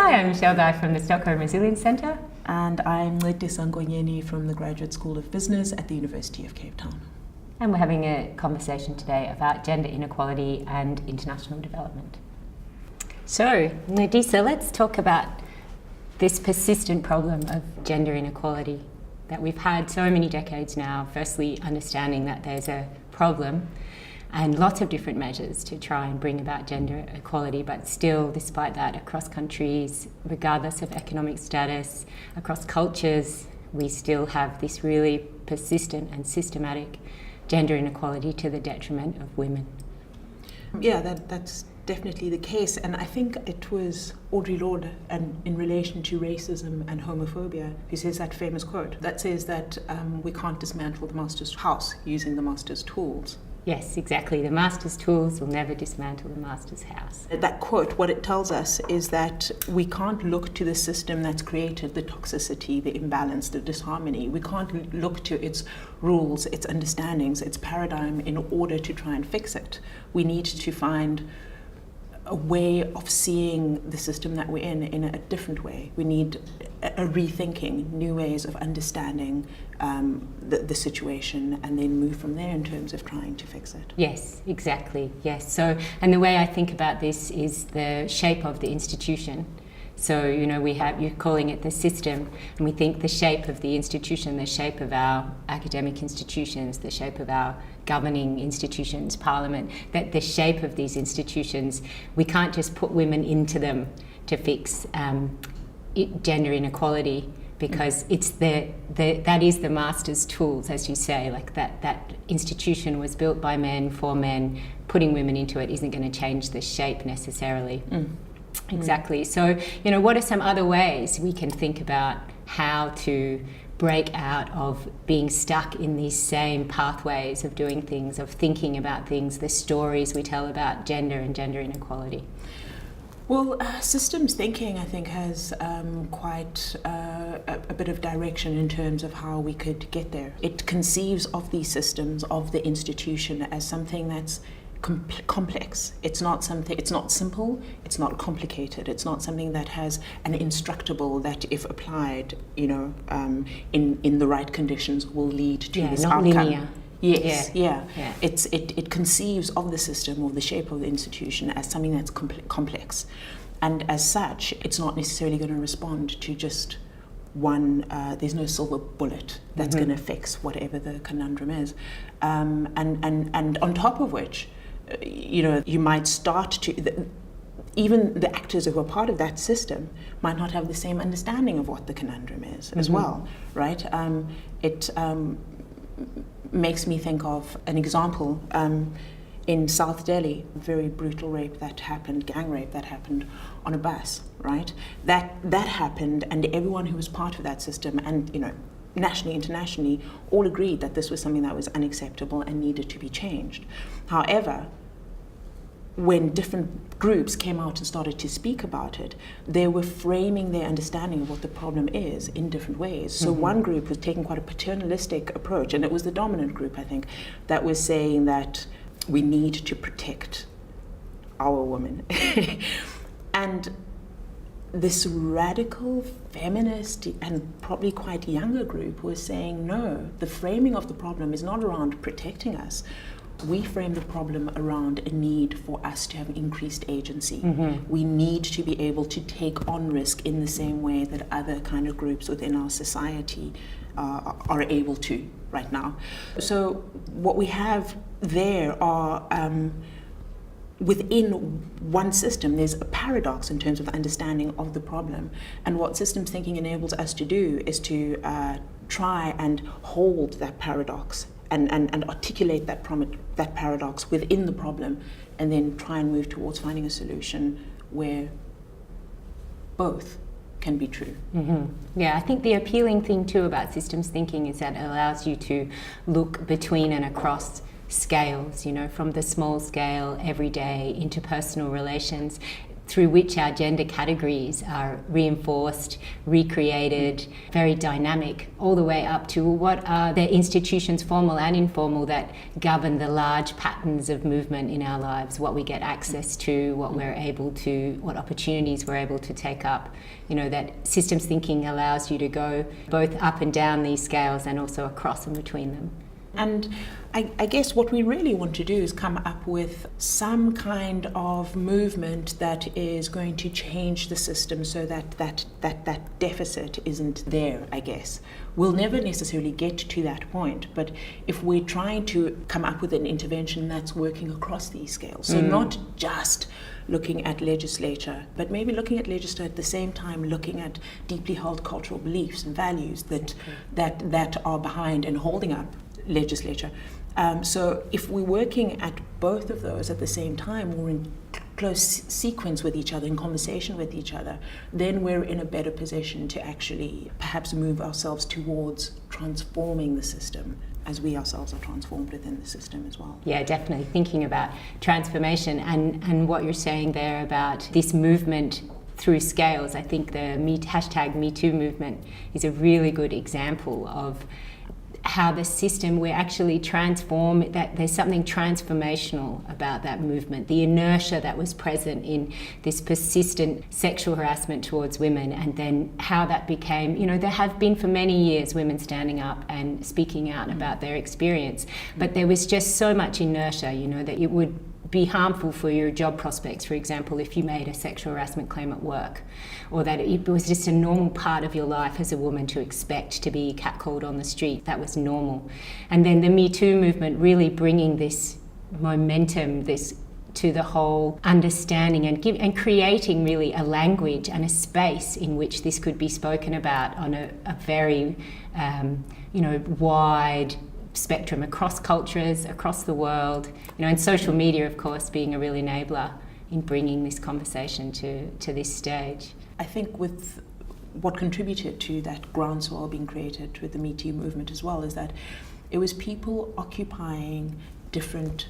Hi, I'm Michelle Dye from the Stockholm Resilience Centre. And I'm Leti Sangonyeni from the Graduate School of Business at the University of Cape Town. And we're having a conversation today about gender inequality and international development. So, Nadisa, let's talk about this persistent problem of gender inequality that we've had so many decades now. Firstly, understanding that there's a problem and lots of different measures to try and bring about gender equality, but still, despite that, across countries, regardless of economic status, across cultures, we still have this really persistent and systematic gender inequality to the detriment of women. Yeah, that's definitely the case, and I think it was Audre Lorde, and in relation to racism and homophobia, who says that famous quote that says that we can't dismantle the master's house using the master's tools. Yes, exactly. The master's tools will never dismantle the master's house. That quote, what it tells us is that we can't look to the system that's created the toxicity, the imbalance, the disharmony. We can't look to its rules, its understandings, its paradigm in order to try and fix it. We need to find a way of seeing the system that we're in a different way. We need a rethinking, new ways of understanding the situation, and then move from there in terms of trying to fix it. Yes, exactly, yes. So, and the way I think about this is the shape of the institution. So, you're calling it the system, and we think the shape of the institution, the shape of our academic institutions, the shape of our governing institutions, parliament, that the shape of these institutions, we can't just put women into them to fix gender inequality, because it's that is the master's tools, as you say, like that institution was built by men for men. Putting women into it isn't going to change the shape necessarily. Exactly. So, what are some other ways we can think about how to break out of being stuck in these same pathways of doing things, of thinking about things, the stories we tell about gender and gender inequality? Well, systems thinking, I think, has quite a bit of direction in terms of how we could get there. It conceives of these systems, of the institution, as something that's complex. It's not simple, it's not complicated, it's not something that has an instructable that, if applied, in the right conditions, will lead to this not outcome. Linear. Yes, yeah. It conceives of the system or the shape of the institution as something that's complex, and as such, it's not necessarily going to respond to just one. There's no silver bullet that's going to fix whatever the conundrum is, and on top of which, you might start to. Even the actors who are part of that system might not have the same understanding of what the conundrum is as well, right? It makes me think of an example in South Delhi, very brutal rape that happened, gang rape that happened on a bus, right? That happened, and everyone who was part of that system, and nationally, internationally, all agreed that this was something that was unacceptable and needed to be changed. However, when different groups came out and started to speak about it, they were framing their understanding of what the problem is in different ways. So one group was taking quite a paternalistic approach, and it was the dominant group, I think, that was saying that we need to protect our women. And this radical feminist and probably quite younger group was saying, no, the framing of the problem is not around protecting us. We frame the problem around a need for us to have increased agency. We need to be able to take on risk in the same way that other kind of groups within our society are able to right now. So what we have there are within one system, there's a paradox in terms of the understanding of the problem. And what systems thinking enables us to do is to try and hold that paradox and articulate that paradox within the problem, and then try and move towards finding a solution where both can be true. Yeah, I think the appealing thing too about systems thinking is that it allows you to look between and across scales, from the small scale, everyday, interpersonal relations, through which our gender categories are reinforced, recreated, very dynamic, all the way up to what are the institutions, formal and informal, that govern the large patterns of movement in our lives, what we get access to, what we're able to, what opportunities we're able to take up. You know, that systems thinking allows you to go both up and down these scales and also across and between them. And I guess what we really want to do is come up with some kind of movement that is going to change the system so that deficit isn't there, I guess. We'll never necessarily get to that point, but if we're trying to come up with an intervention that's working across these scales, so not just looking at legislature, but maybe looking at legislature at the same time looking at deeply held cultural beliefs and values that are behind and holding up legislature. So if we're working at both of those at the same time, or in close sequence with each other, in conversation with each other, then we're in a better position to actually perhaps move ourselves towards transforming the system as we ourselves are transformed within the system as well. Yeah, definitely. Thinking about transformation and what you're saying there about this movement through scales, I think the hashtag #MeToo movement is a really good example of how the system, we're actually transform, that there's something transformational about that movement, the inertia that was present in this persistent sexual harassment towards women, and then how that became, you know, there have been for many years women standing up and speaking out about their experience, but there was just so much inertia, you know, that it would be harmful for your job prospects, for example, if you made a sexual harassment claim at work, or that it was just a normal part of your life as a woman to expect to be catcalled on the street. That was normal. And then the Me Too movement really bringing this momentum, this to the whole understanding and creating really a language and a space in which this could be spoken about on a very wide spectrum across cultures, across the world, you know, and social media, of course, being a real enabler in bringing this conversation to this stage. I think with what contributed to that groundswell being created with the Me Too movement as well is that it was people occupying different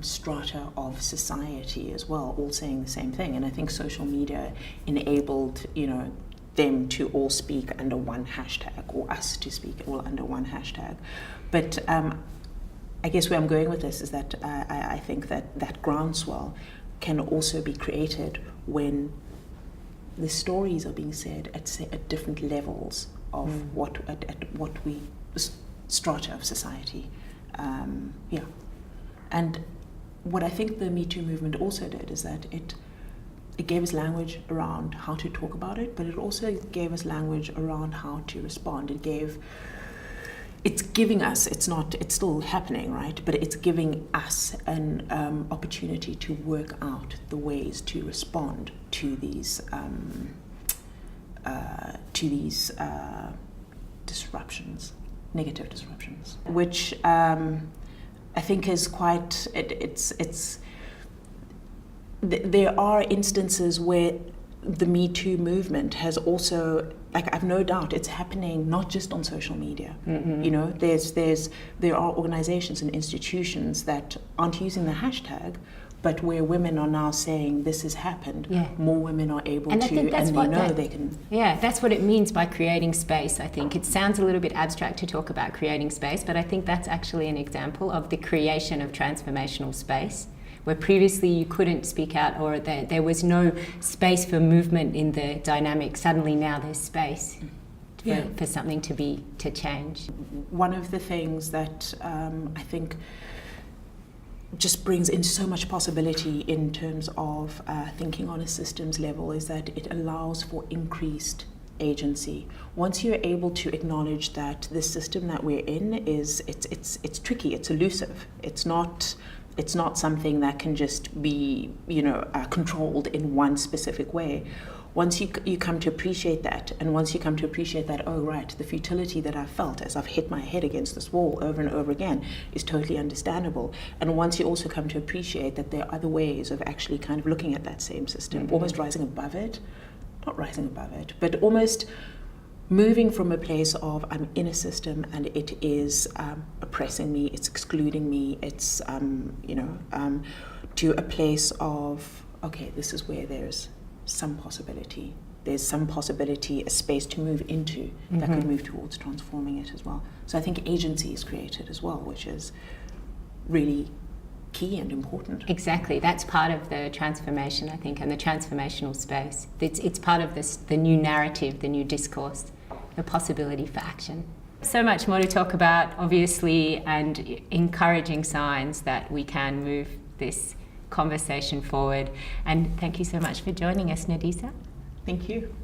strata of society as well, all saying the same thing. And I think social media enabled, you know, them to all speak under one hashtag, or us to speak all under one hashtag. But I guess where I'm going with this is that I think that groundswell can also be created when the stories are being said at different levels of what we strata of society. And what I think the Me Too movement also did is that it gave us language around how to talk about it, but it also gave us language around how to respond. It's giving us, it's still happening, right? But it's giving us an opportunity to work out the ways to respond to these disruptions, negative disruptions, which I think is quite, there are instances where the Me Too movement has also, like, I've no doubt it's happening not just on social media. You know, there are organizations and institutions that aren't using the hashtag, but where women are now saying this has happened, more women are able to, they can. Yeah, that's what it means by creating space, I think. It sounds a little bit abstract to talk about creating space, but I think that's actually an example of the creation of transformational space, where previously you couldn't speak out, or there was no space for movement in the dynamic. Suddenly now there's space for something to change. One of the things that I think just brings in so much possibility in terms of thinking on a systems level is that it allows for increased agency. Once you're able to acknowledge that the system that we're in it's tricky, it's elusive, it's not something that can just be, controlled in one specific way. Once you come to appreciate that, and once you come to appreciate that, oh right, the futility that I've felt as I've hit my head against this wall over and over again is totally understandable. And once you also come to appreciate that there are other ways of actually kind of looking at that same system, almost rising above it, not rising above it, but almost moving from a place of I'm in a system and it is oppressing me, it's excluding me, it's to a place of okay, this is where there's some possibility. There's some possibility, a space to move into that could move towards transforming it as well. So I think agency is created as well, which is really key and important. Exactly, that's part of the transformation, I think, and the transformational space. It's part of this, the new narrative, the new discourse, the possibility for action. So much more to talk about, obviously, and encouraging signs that we can move this conversation forward. And thank you so much for joining us, Nadisa. Thank you.